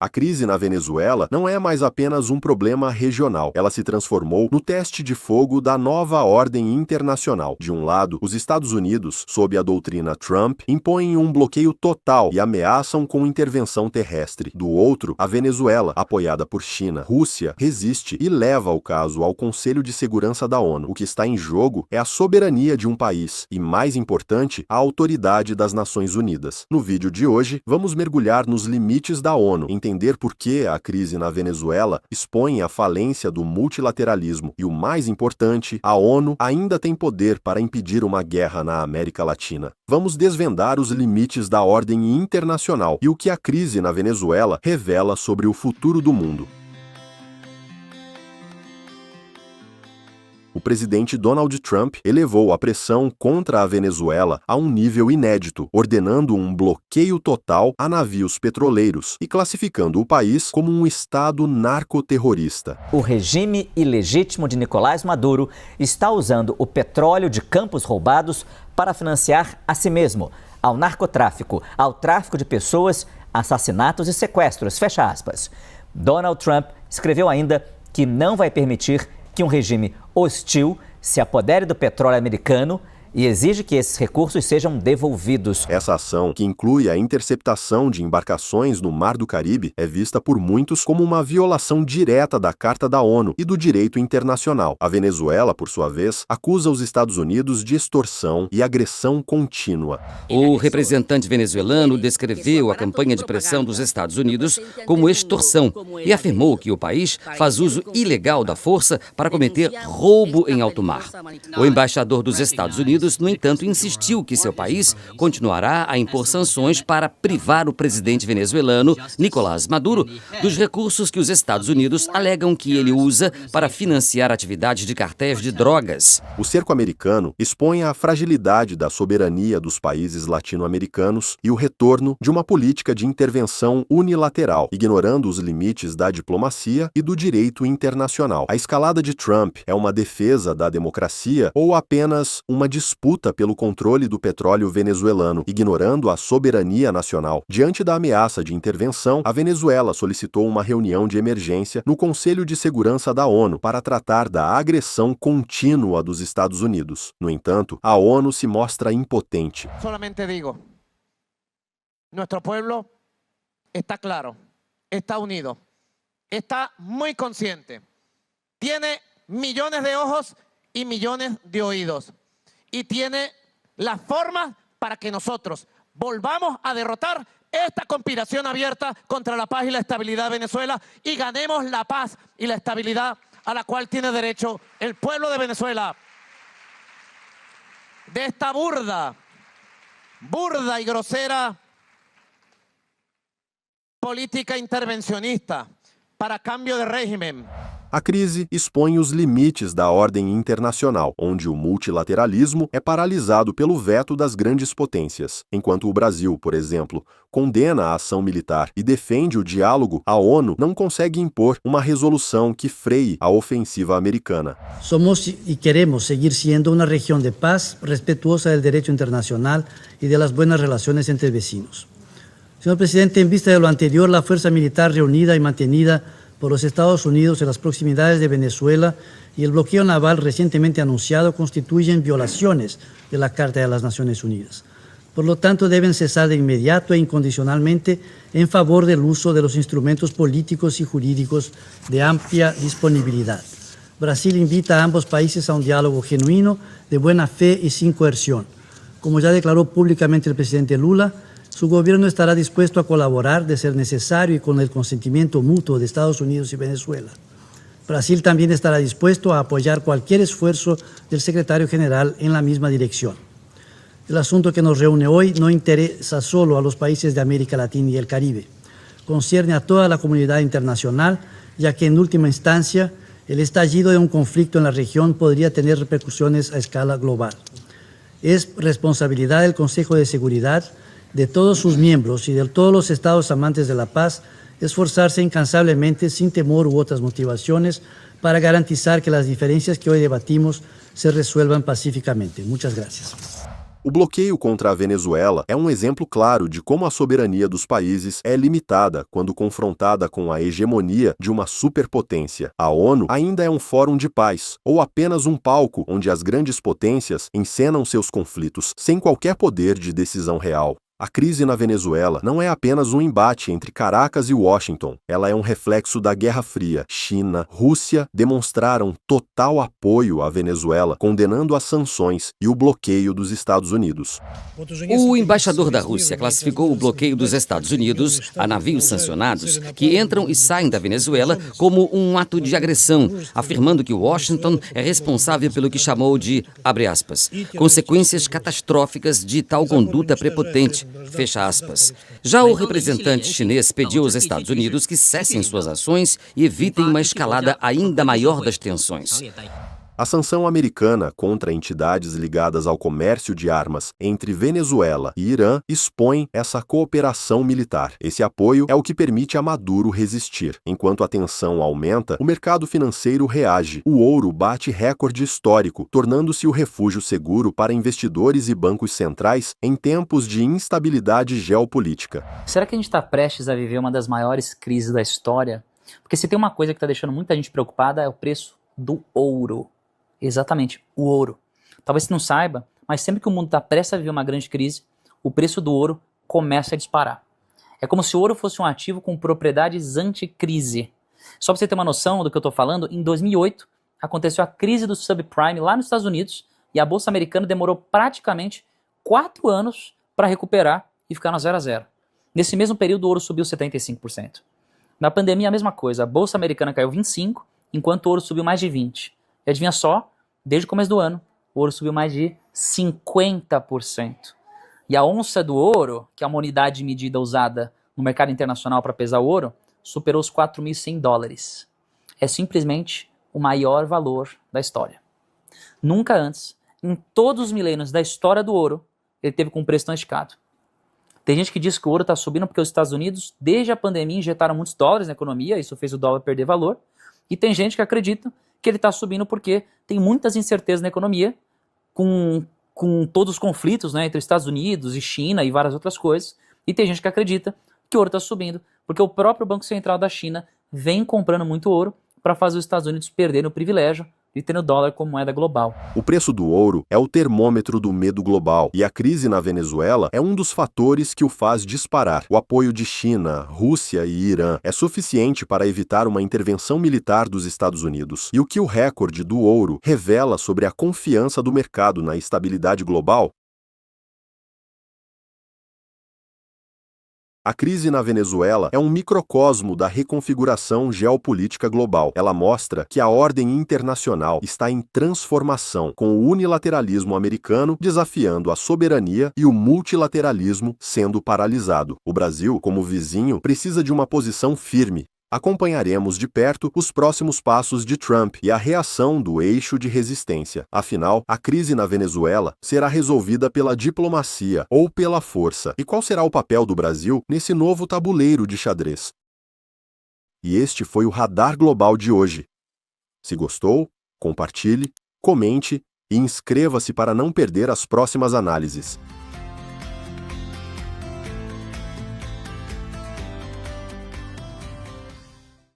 A crise na Venezuela não é mais apenas um problema regional. Ela se transformou no teste de fogo da nova ordem internacional. De um lado, os Estados Unidos, sob a doutrina Trump, impõem um bloqueio total e ameaçam com intervenção terrestre. Do outro, a Venezuela, apoiada por China, Rússia, resiste e leva o caso ao Conselho de Segurança da ONU. O que está em jogo é a soberania de um país e, mais importante, a autoridade das Nações Unidas. No vídeo de hoje, vamos mergulhar nos limites da ONU, entender por que a crise na Venezuela expõe a falência do multilateralismo e, o mais importante, a ONU ainda tem poder para impedir uma guerra na América Latina. Vamos desvendar os limites da ordem internacional e o que a crise na Venezuela revela sobre o futuro do mundo. O presidente Donald Trump elevou a pressão contra a Venezuela a um nível inédito, ordenando um bloqueio total a navios petroleiros e classificando o país como um estado narcoterrorista. O regime ilegítimo de Nicolás Maduro está usando o petróleo de campos roubados para financiar a si mesmo, ao narcotráfico, ao tráfico de pessoas, assassinatos e sequestros, fecha aspas. Donald Trump escreveu ainda que não vai permitir que um regime hostil se apodere do petróleo americano e exige que esses recursos sejam devolvidos. Essa ação, que inclui a interceptação de embarcações no Mar do Caribe, é vista por muitos como uma violação direta da Carta da ONU e do direito internacional. A Venezuela, por sua vez, acusa os Estados Unidos de extorsão e agressão contínua. O representante venezuelano descreveu a campanha de pressão dos Estados Unidos como extorsão e afirmou que o país faz uso ilegal da força para cometer roubo em alto mar. O embaixador dos Estados Unidos, no entanto, insistiu que seu país continuará a impor sanções para privar o presidente venezuelano, Nicolás Maduro, dos recursos que os Estados Unidos alegam que ele usa para financiar atividades de cartéis de drogas. O cerco americano expõe a fragilidade da soberania dos países latino-americanos e o retorno de uma política de intervenção unilateral, ignorando os limites da diplomacia e do direito internacional. A escalada de Trump é uma defesa da democracia ou apenas uma disputa pelo controle do petróleo venezuelano, ignorando a soberania nacional? Diante da ameaça de intervenção, a Venezuela solicitou uma reunião de emergência no Conselho de Segurança da ONU para tratar da agressão contínua dos Estados Unidos. No entanto, a ONU se mostra impotente. Solamente digo, nuestro pueblo está claro, está unido, está muy consciente, tiene millones de ojos y millones de oídos. Y tiene la forma para que nosotros volvamos a derrotar esta conspiración abierta contra la paz y la estabilidad de Venezuela y ganemos la paz y la estabilidad a la cual tiene derecho el pueblo de Venezuela. De esta burda y grosera política intervencionista para cambio de régimen. A crise expõe os limites da ordem internacional, onde o multilateralismo é paralisado pelo veto das grandes potências. Enquanto o Brasil, por exemplo, condena a ação militar e defende o diálogo, a ONU não consegue impor uma resolução que freie a ofensiva americana. Somos y queremos seguir siendo una región de paz, respetuosa del derecho internacional y de las buenas relaciones entre vecinos. Señor presidente, en vista de lo anterior, la fuerza militar reunida y mantenida por los Estados Unidos en las proximidades de Venezuela y el bloqueo naval recientemente anunciado constituyen violaciones de la Carta de las Naciones Unidas. Por lo tanto, deben cesar de inmediato e incondicionalmente en favor del uso de los instrumentos políticos y jurídicos de amplia disponibilidad. Brasil invita a ambos países a un diálogo genuino, de buena fe y sin coerción. Como ya declaró públicamente el presidente Lula, su gobierno estará dispuesto a colaborar de ser necesario y con el consentimiento mutuo de Estados Unidos y Venezuela. Brasil también estará dispuesto a apoyar cualquier esfuerzo del secretario general en la misma dirección. El asunto que nos reúne hoy no interesa solo a los países de América Latina y el Caribe. Concierne a toda la comunidad internacional, ya que en última instancia el estallido de un conflicto en la región podría tener repercusiones a escala global. Es responsabilidad del Consejo de Seguridad, de todos sus miembros y de todos los estados amantes de la paz, esforzarse incansablemente, sin temor u otras motivaciones, para garantizar que las diferencias que hoy debatimos se resuelvan pacíficamente. Muchas gracias. O bloqueio contra a Venezuela é um exemplo claro de como a soberania dos países é limitada quando confrontada com a hegemonia de uma superpotência. A ONU ainda é um fórum de paz, ou apenas um palco onde as grandes potências encenam seus conflitos sem qualquer poder de decisão real. A crise na Venezuela não é apenas um embate entre Caracas e Washington. Ela é um reflexo da Guerra Fria. China, Rússia demonstraram total apoio à Venezuela, condenando as sanções e o bloqueio dos Estados Unidos. O embaixador da Rússia classificou o bloqueio dos Estados Unidos a navios sancionados que entram e saem da Venezuela como um ato de agressão, afirmando que Washington é responsável pelo que chamou de, abre aspas, consequências catastróficas de tal conduta prepotente. Fecha aspas. Já o representante chinês pediu aos Estados Unidos que cessem suas ações e evitem uma escalada ainda maior das tensões. A sanção americana contra entidades ligadas ao comércio de armas entre Venezuela e Irã expõe essa cooperação militar. Esse apoio é o que permite a Maduro resistir. Enquanto a tensão aumenta, o mercado financeiro reage. O ouro bate recorde histórico, tornando-se o refúgio seguro para investidores e bancos centrais em tempos de instabilidade geopolítica. Será que a gente está prestes a viver uma das maiores crises da história? Porque se tem uma coisa que está deixando muita gente preocupada é o preço do ouro. Exatamente, o ouro. Talvez você não saiba, mas sempre que o mundo está prestes a viver uma grande crise, o preço do ouro começa a disparar. É como se o ouro fosse um ativo com propriedades anti-crise. Só para você ter uma noção do que eu estou falando, em 2008 aconteceu a crise do subprime lá nos Estados Unidos e a Bolsa Americana demorou praticamente 4 anos para recuperar e ficar no 0 a 0. Nesse mesmo período o ouro subiu 75%. Na pandemia a mesma coisa, a Bolsa Americana caiu 25%, enquanto o ouro subiu mais de 20%. E adivinha só, desde o começo do ano, o ouro subiu mais de 50%. E a onça do ouro, que é uma unidade de medida usada no mercado internacional para pesar o ouro, superou os 4.100 dólares. É simplesmente o maior valor da história. Nunca antes, em todos os milênios da história do ouro, ele teve com um preço tão esticado. Tem gente que diz que o ouro está subindo porque os Estados Unidos, desde a pandemia, injetaram muitos dólares na economia, isso fez o dólar perder valor. E tem gente que acredita que ele está subindo porque tem muitas incertezas na economia, com todos os conflitos, né, entre Estados Unidos e China e várias outras coisas. E tem gente que acredita que o ouro está subindo porque o próprio Banco Central da China vem comprando muito ouro para fazer os Estados Unidos perderem o privilégio de ter o dólar como moeda global. O preço do ouro é o termômetro do medo global, e a crise na Venezuela é um dos fatores que o faz disparar. O apoio de China, Rússia e Irã é suficiente para evitar uma intervenção militar dos Estados Unidos. E o que o recorde do ouro revela sobre a confiança do mercado na estabilidade global? A crise na Venezuela é um microcosmo da reconfiguração geopolítica global. Ela mostra que a ordem internacional está em transformação, com o unilateralismo americano desafiando a soberania e o multilateralismo sendo paralisado. O Brasil, como vizinho, precisa de uma posição firme. Acompanharemos de perto os próximos passos de Trump e a reação do eixo de resistência. Afinal, a crise na Venezuela será resolvida pela diplomacia ou pela força. E qual será o papel do Brasil nesse novo tabuleiro de xadrez? E este foi o Radar Global de hoje. Se gostou, compartilhe, comente e inscreva-se para não perder as próximas análises.